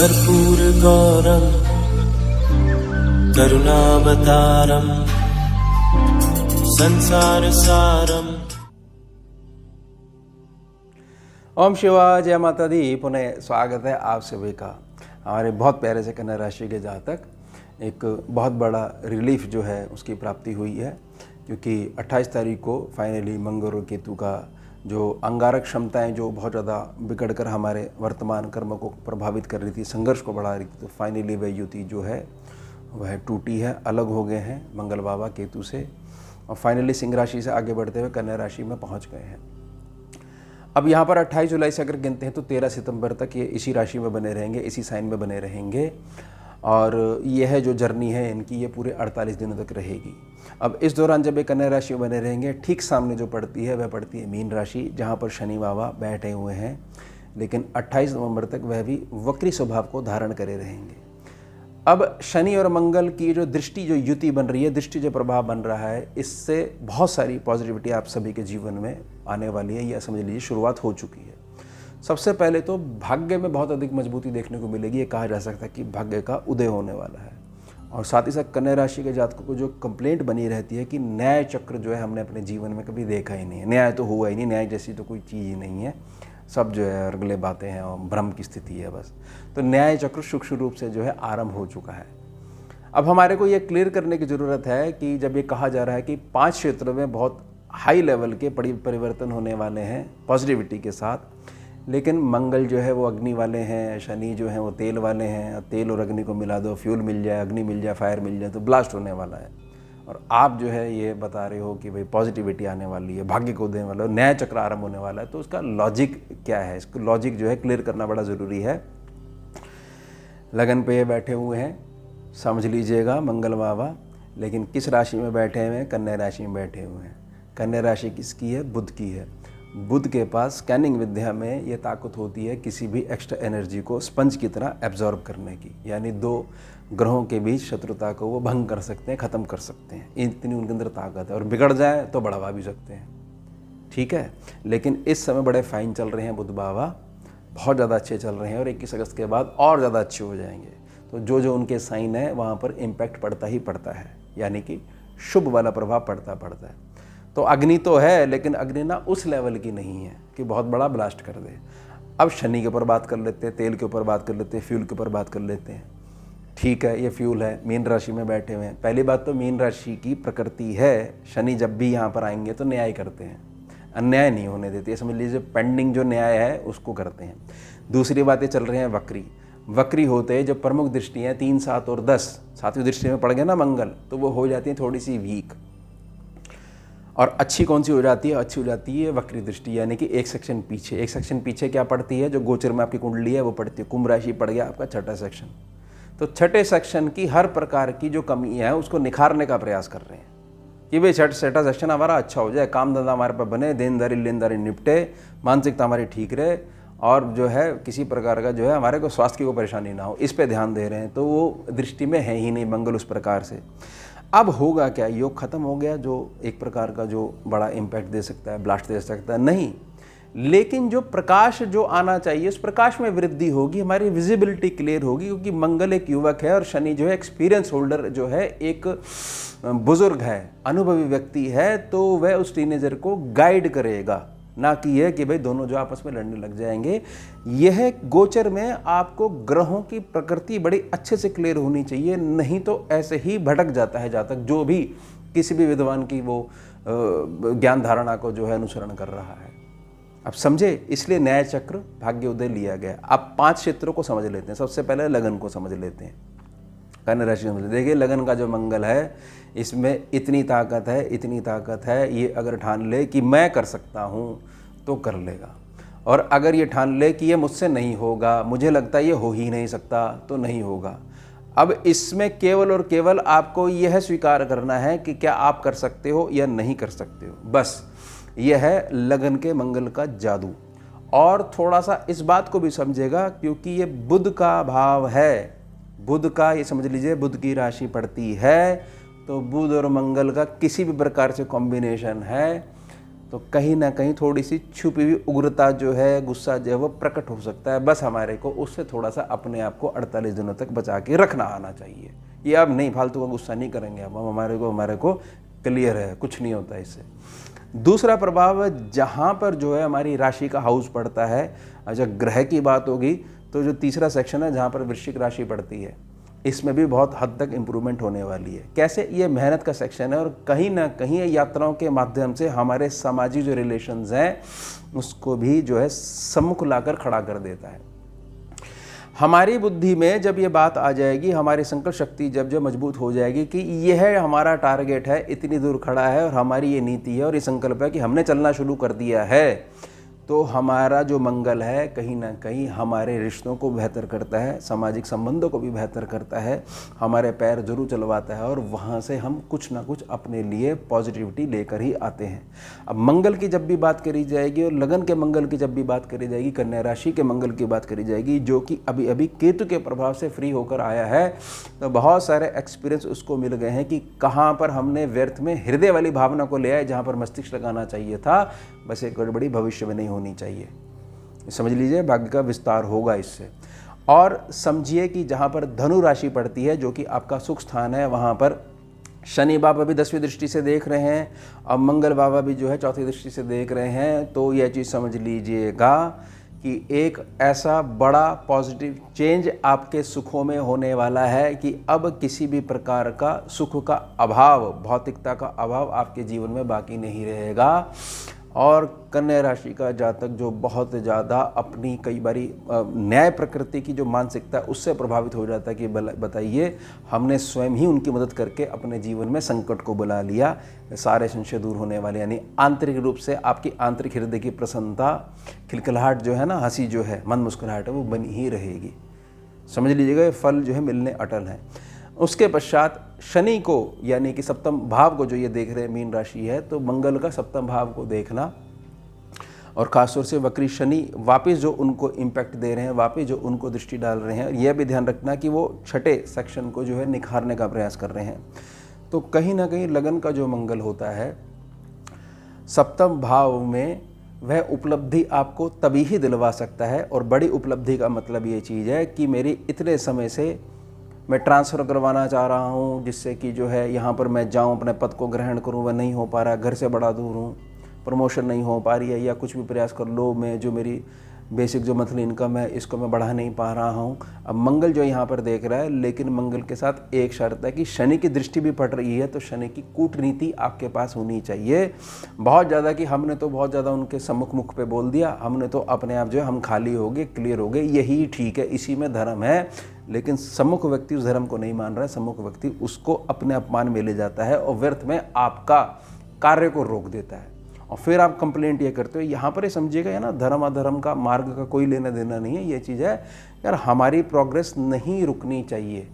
कर्पूरगौरं करुणावतारं संसारसारम्। ओम शिवाय, जय माता दी। पुनः स्वागत है आप सभी का हमारे बहुत प्यारे से कन्या राशि के जातक। एक बहुत बड़ा रिलीफ जो है उसकी प्राप्ति हुई है, क्योंकि 28 तारीख को फाइनली मंगल और केतु का जो अंगारक क्षमताएं जो बहुत ज़्यादा बिगड़कर हमारे वर्तमान कर्म को प्रभावित कर रही थी, संघर्ष को बढ़ा रही थी, तो फाइनली वह युति जो है वह टूटी है, अलग हो गए हैं मंगल बाबा केतु से, और फाइनली सिंह राशि से आगे बढ़ते हुए कन्या राशि में पहुंच गए हैं। अब यहाँ पर 28 जुलाई से अगर गिनते हैं तो 13 सितंबर तक ये इसी राशि में बने रहेंगे, इसी साइन में बने रहेंगे, और यह जो जर्नी है इनकी ये पूरे 48 दिनों तक रहेगी। अब इस दौरान जब ये कन्या राशि में बने रहेंगे, ठीक सामने जो पड़ती है वह पड़ती है मीन राशि, जहाँ पर शनि बाबा बैठे हुए हैं, लेकिन 28 नवंबर तक वह भी वक्री स्वभाव को धारण करे रहेंगे। अब शनि और मंगल की जो दृष्टि, जो युति बन रही है, दृष्टि जो प्रभाव बन रहा है, इससे बहुत सारी पॉजिटिविटी आप सभी के जीवन में आने वाली है, या समझ लीजिए शुरुआत हो चुकी है। सबसे पहले तो भाग्य में बहुत अधिक मजबूती देखने को मिलेगी। ये कहा जा सकता है कि भाग्य का उदय होने वाला है। और साथ ही साथ कन्या राशि के जातकों को जो कंप्लेंट बनी रहती है कि न्याय चक्र जो है हमने अपने जीवन में कभी देखा ही नहीं है, न्याय तो हुआ ही नहीं, न्याय जैसी तो कोई चीज़ ही नहीं है, सब जो है अगले बातें हैं और भ्रम की स्थिति है बस। तो न्याय चक्र सूक्ष्म रूप से जो है आरंभ हो चुका है। अब हमारे को ये क्लियर करने की ज़रूरत है कि जब ये कहा जा रहा है कि 5 क्षेत्रों में बहुत हाई लेवल के परिवर्तन होने वाले हैं पॉजिटिविटी के साथ, लेकिन मंगल जो है वो अग्नि वाले हैं, शनि जो है वो तेल वाले हैं, तेल और अग्नि को मिला दो, फ्यूल मिल जाए, अग्नि मिल जाए, फायर मिल जाए तो ब्लास्ट होने वाला है। और आप जो है ये बता रहे हो कि भाई पॉजिटिविटी आने वाली है, भाग्य को देने वाला है, नया चक्र आरंभ होने वाला है, तो उसका लॉजिक क्या है? इसको लॉजिक जो है क्लियर करना बड़ा ज़रूरी है। लगन पे ये बैठे हुए हैं, समझ लीजिएगा मंगल बाबा, लेकिन किस राशि में बैठे हुए हैं? कन्या राशि में बैठे हुए हैं। कन्या राशि किसकी है? बुध की है। बुध के पास स्कैनिंग विद्या में ये ताकत होती है किसी भी एक्स्ट्रा एनर्जी को स्पंज की तरह एब्जॉर्ब करने की, यानी 2 ग्रहों के बीच शत्रुता को वो भंग कर सकते हैं, ख़त्म कर सकते हैं, इतनी उनके अंदर ताकत है। और बिगड़ जाए तो बढ़वा भी सकते हैं, ठीक है। लेकिन इस समय बड़े फाइन चल रहे हैं बुध बाबा, बहुत ज़्यादा अच्छे चल रहे हैं, और 21 अगस्त के बाद और ज़्यादा अच्छे हो जाएंगे। तो जो जो उनके साइन है वहाँ पर इम्पैक्ट पड़ता ही पड़ता है, यानी कि शुभ वाला प्रभाव पड़ता है। तो अग्नि तो है, लेकिन अग्नि ना उस लेवल की नहीं है कि बहुत बड़ा ब्लास्ट कर दे। अब शनि के ऊपर बात कर लेते हैं, तेल के ऊपर बात कर लेते हैं, फ्यूल के ऊपर बात कर लेते हैं। ठीक है, ये फ्यूल है, मीन राशि में बैठे हुए हैं। पहली बात तो मीन राशि की प्रकृति है, शनि जब भी यहाँ पर आएंगे तो न्याय करते हैं, अन्याय नहीं होने देते, समझ लीजिए पेंडिंग जो न्याय है उसको करते हैं। दूसरी बातें चल रही हैं वक्री। वक्री होते हैं जो प्रमुख दृष्टियाँ 3, 7 और 10, 7वीं दृष्टि में पड़ गए ना मंगल, तो वो हो जाती हैं थोड़ी सी वीक। और अच्छी कौन सी हो जाती है? अच्छी हो जाती है वक्री दृष्टि, यानी कि एक सेक्शन पीछे। एक सेक्शन पीछे क्या पड़ती है? जो गोचर में आपकी कुंडली है वो पड़ती है। कुंभ राशि पड़ गया आपका छठा सेक्शन, तो छठे सेक्शन की हर प्रकार की जो कमी है उसको निखारने का प्रयास कर रहे हैं कि भाई छठा सेक्शन हमारा अच्छा हो जाए, काम धंधा हमारे पर बने, देनदारी लेनदारी निपटे, मानसिकता हमारी ठीक रहे, और जो है किसी प्रकार का जो है हमारे को स्वास्थ्य की कोई परेशानी ना हो, इस पर ध्यान दे रहे हैं। तो वो दृष्टि में है ही नहीं मंगल उस प्रकार से। अब होगा क्या? योग खत्म हो गया जो एक प्रकार का जो बड़ा इम्पैक्ट दे सकता है, ब्लास्ट दे सकता है? नहीं, लेकिन जो प्रकाश जो आना चाहिए उस प्रकाश में वृद्धि होगी, हमारी विजिबिलिटी क्लियर होगी, क्योंकि मंगल एक युवक है और शनि जो है एक्सपीरियंस होल्डर जो है, एक बुजुर्ग है, अनुभवी व्यक्ति है, तो वह उस टीनेजर को गाइड करेगा, ना कि यह कि भाई दोनों जो आपस में लड़ने लग जाएंगे। यह गोचर में आपको ग्रहों की प्रकृति बड़ी अच्छे से क्लियर होनी चाहिए, नहीं तो ऐसे ही भटक जाता है जातक, जो भी किसी भी विद्वान की वो ज्ञान धारणा को जो है अनुसरण कर रहा है। अब समझे, इसलिए न्याय चक्र भाग्य उदय लिया गया। अब 5 क्षेत्रों को समझ लेते हैं। सबसे पहले लगन को समझ लेते हैं, कन्या राशि समझ लेते। देखिए लगन का जो मंगल है इसमें इतनी ताकत है, इतनी ताकत है, ये अगर ठान ले कि मैं कर सकता हूँ तो कर लेगा, और अगर ये ठान ले कि ये मुझसे नहीं होगा, मुझे लगता है ये हो ही नहीं सकता, तो नहीं होगा। अब इसमें केवल और केवल आपको यह स्वीकार करना है कि क्या आप कर सकते हो या नहीं कर सकते हो, बस। यह है लगन के मंगल का जादू। और थोड़ा सा इस बात को भी समझेगा, क्योंकि ये बुध का भाव है, बुध का, ये समझ लीजिए बुध की राशि पड़ती है, तो बुध और मंगल का किसी भी प्रकार से कॉम्बिनेशन है तो कहीं ना कहीं थोड़ी सी छुपी हुई उग्रता जो है, गुस्सा जो है वो प्रकट हो सकता है। बस हमारे को उससे थोड़ा सा अपने आप को 48 दिनों तक बचा के रखना आना चाहिए। ये अब नहीं, फालतू का गुस्सा नहीं करेंगे अब हम, हमारे को क्लियर है, कुछ नहीं होता इससे। दूसरा प्रभाव, जहाँ पर जो है हमारी राशि का हाउस पड़ता है, अच्छा ग्रह की बात होगी तो जो तीसरा सेक्शन है जहाँ पर वृश्चिक राशि पड़ती है, इसमें भी बहुत हद तक इम्प्रूवमेंट होने वाली है। कैसे? ये मेहनत का सेक्शन है और कहीं ना कहीं ये यात्राओं के माध्यम से हमारे सामाजिक जो रिलेशंस हैं उसको भी जो है सम्मुख लाकर खड़ा कर देता है। हमारी बुद्धि में जब ये बात आ जाएगी, हमारी संकल्प शक्ति जब जो मजबूत हो जाएगी कि यह हमारा टारगेट है, इतनी दूर खड़ा है और हमारी ये नीति है और ये संकल्प है कि हमने चलना शुरू कर दिया है, तो हमारा जो मंगल है कहीं ना कहीं हमारे रिश्तों को बेहतर करता है, सामाजिक संबंधों को भी बेहतर करता है, हमारे पैर जरूर चलवाता है और वहाँ से हम कुछ ना कुछ अपने लिए पॉजिटिविटी लेकर ही आते हैं। अब मंगल की जब भी बात करी जाएगी और लगन के मंगल की जब भी बात करी जाएगी, कन्या राशि के मंगल की बात करी जाएगी, जो कि अभी अभी केतु के प्रभाव से फ्री होकर आया है, तो बहुत सारे एक्सपीरियंस उसको मिल गए हैं कि कहाँ पर हमने व्यर्थ में हृदय वाली भावना को ले आए, जहाँ पर मस्तिष्क लगाना चाहिए था। बस एक गड़बड़ी भविष्य में नहीं होनी चाहिए, समझ लीजिए, भाग्य का विस्तार होगा इससे। और समझिए कि जहाँ पर धनु राशि पड़ती है, जो कि आपका सुख स्थान है, वहाँ पर शनि बाबा भी 10वीं दृष्टि से देख रहे हैं और मंगल बाबा भी जो है 4थी दृष्टि से देख रहे हैं। तो यह चीज़ समझ लीजिएगा कि एक ऐसा बड़ा पॉजिटिव चेंज आपके सुखों में होने वाला है कि अब किसी भी प्रकार का सुख का अभाव, भौतिकता का अभाव आपके जीवन में बाकी नहीं रहेगा। और कन्या राशि का जातक जो बहुत ज़्यादा अपनी कई बारी न्याय प्रकृति की जो मानसिकता है उससे प्रभावित हो जाता है कि बताइए हमने स्वयं ही उनकी मदद करके अपने जीवन में संकट को बुला लिया, सारे संशय दूर होने वाले, यानी आंतरिक रूप से आपकी आंतरिक हृदय की प्रसन्नता, खिलखिलाहट जो है ना, हंसी जो है, मन मुस्कुराहट है, वो बनी ही रहेगी। समझ लीजिएगा, ये फल जो है मिलने अटल हैं। उसके पश्चात शनि को, यानी कि सप्तम भाव को जो ये देख रहे हैं, मीन राशि है, तो मंगल का सप्तम भाव को देखना और खासतौर से वक्री शनि वापस जो उनको इम्पैक्ट दे रहे हैं, वापस जो उनको दृष्टि डाल रहे हैं, यह भी ध्यान रखना कि वो छठे सेक्शन को जो है निखारने का प्रयास कर रहे हैं। तो कहीं ना कहीं लगन का जो मंगल होता है सप्तम भाव में, वह उपलब्धि आपको तभी ही दिलवा सकता है। और बड़ी उपलब्धि का मतलब ये चीज़ है कि मेरी इतने समय से मैं ट्रांसफ़र करवाना चाह रहा हूँ, जिससे कि जो है यहाँ पर मैं जाऊँ, अपने पद को ग्रहण करूँ, वह नहीं हो पा रहा, घर से बड़ा दूर हूँ, प्रमोशन नहीं हो पा रही है, या कुछ भी प्रयास कर लो, मैं जो मेरी बेसिक जो मंथली इनकम है इसको मैं बढ़ा नहीं पा रहा हूँ। अब मंगल जो यहाँ पर देख रहा है, लेकिन मंगल के साथ एक शर्त है कि शनि की दृष्टि भी पड़ रही है, तो शनि की कूटनीति आपके पास होनी चाहिए। बहुत ज़्यादा कि हमने तो बहुत ज़्यादा उनके सम्मुख मुख पे बोल दिया, हमने तो अपने आप जो है हम खाली हो गए, क्लियर हो गए, यही ठीक है, इसी में धर्म है। लेकिन सम्मुख व्यक्ति उस धर्म को नहीं मान रहा है, सम्मुख व्यक्ति उसको अपने अपमान में ले जाता है और व्यर्थ में आपका कार्य को रोक देता है। और फिर आप कंप्लेंट ये करते हो। यहाँ पर ये समझिएगा, है ना, धर्म अधर्म का मार्ग का कोई लेना देना नहीं है। ये चीज़ है यार, हमारी प्रोग्रेस नहीं रुकनी चाहिए।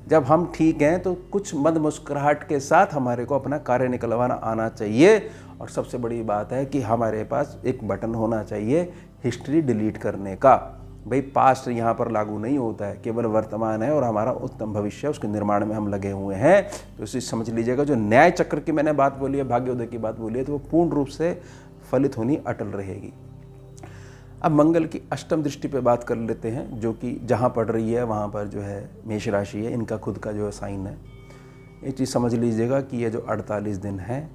जब हम ठीक हैं तो कुछ मद मुस्कुराहट के साथ हमारे को अपना कार्य निकलवाना आना चाहिए। और सबसे बड़ी बात है कि हमारे पास एक बटन होना चाहिए हिस्ट्री डिलीट करने का। भाई पास्ट यहाँ पर लागू नहीं होता है, केवल वर्तमान है और हमारा उत्तम भविष्य उसके निर्माण में हम लगे हुए हैं। तो इसे समझ लीजिएगा, जो न्याय चक्र की मैंने बात बोली है, भाग्योदय की बात बोली है, तो वो पूर्ण रूप से फलित होनी अटल रहेगी। अब मंगल की अष्टम दृष्टि पे बात कर लेते हैं, जो कि जहाँ पड़ रही है वहाँ पर जो है मेष राशि है, इनका खुद का जो है साइन है। ये चीज़ समझ लीजिएगा कि ये जो 48 दिन है,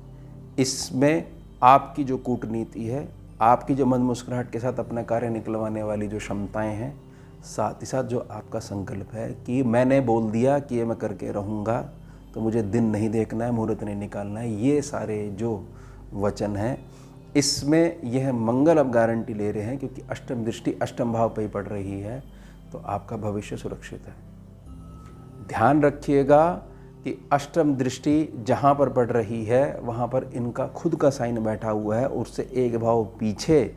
इसमें आपकी जो कूटनीति है, आपकी जो मन मुस्कुराहट के साथ अपना कार्य निकलवाने वाली जो क्षमताएं हैं, साथ ही साथ जो आपका संकल्प है कि मैंने बोल दिया कि ये मैं करके रहूँगा, तो मुझे दिन नहीं देखना है, मुहूर्त नहीं निकालना है, ये सारे जो वचन हैं, इसमें यह मंगल अब गारंटी ले रहे हैं, क्योंकि अष्टम दृष्टि अष्टम भाव पर ही पड़ रही है, तो आपका भविष्य सुरक्षित है। ध्यान रखिएगा कि अष्टम दृष्टि जहाँ पर पड़ रही है वहाँ पर इनका खुद का साइन बैठा हुआ है, उससे एक भाव पीछे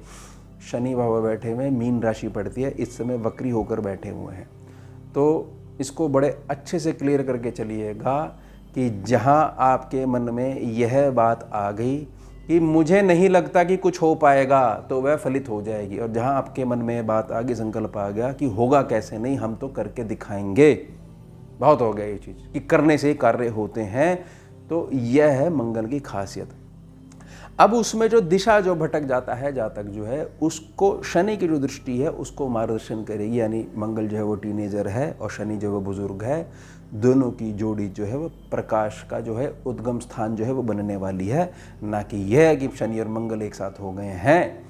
शनि बाबा बैठे हुए, मीन राशि पड़ती है, इस समय वक्री होकर बैठे हुए हैं। तो इसको बड़े अच्छे से क्लियर करके चलिएगा कि जहाँ आपके मन में यह बात आ गई कि मुझे नहीं लगता कि कुछ हो पाएगा, तो वह फलित हो जाएगी। और जहाँ आपके मन में बात आ गई, संकल्प आ गया कि होगा कैसे नहीं, हम तो करके दिखाएंगे, बहुत हो गया ये चीज़ कि करने से ही कार्य होते हैं, तो यह है मंगल की खासियत। अब उसमें जो दिशा जो भटक जाता है जातक जो है, उसको शनि की जो दृष्टि है उसको मार्गदर्शन करेगी। यानी मंगल जो है वो टीनेजर है और शनि जो है वो बुजुर्ग है। दोनों की जोड़ी जो है वो प्रकाश का जो है उद्गम स्थान जो है वो बनने वाली है। ना कि यह है कि शनि और मंगल एक साथ हो गए हैं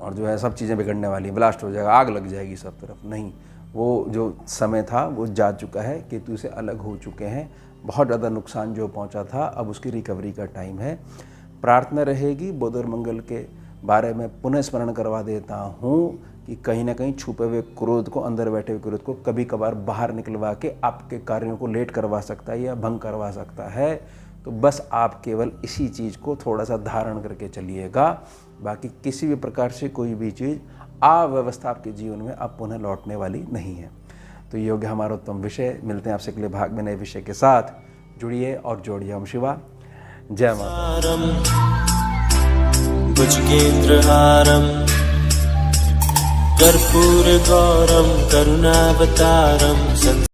और जो है सब चीज़ें बिगड़ने वाली हैं, ब्लास्ट हो जाएगा, आग लग जाएगी सब तरफ। नहीं, वो जो समय था वो जा चुका है, केतु से अलग हो चुके हैं। बहुत ज़्यादा नुकसान जो पहुंचा था, अब उसकी रिकवरी का टाइम है। प्रार्थना रहेगी, बुध और मंगल के बारे में पुनः स्मरण करवा देता हूँ कि कहीं ना कहीं छुपे हुए क्रोध को, अंदर बैठे हुए क्रोध को कभी कभार बाहर निकलवा के आपके कार्यों को लेट करवा सकता है या भंग करवा सकता है। तो बस आप केवल इसी चीज़ को थोड़ा सा धारण करके चलिएगा। बाकी किसी भी प्रकार से कोई भी चीज़ अव्यवस्था आपके जीवन में अब पुनः लौटने वाली नहीं है। तो ये हो गया हमारा उत्तम विषय। मिलते हैं आपसे अगले भाग में नए विषय के साथ। जुड़िए और जोड़िए। ओम शिवा, जय माता। भुजगेन्द्रहारम् कर्पूरगौरं करुणावतारं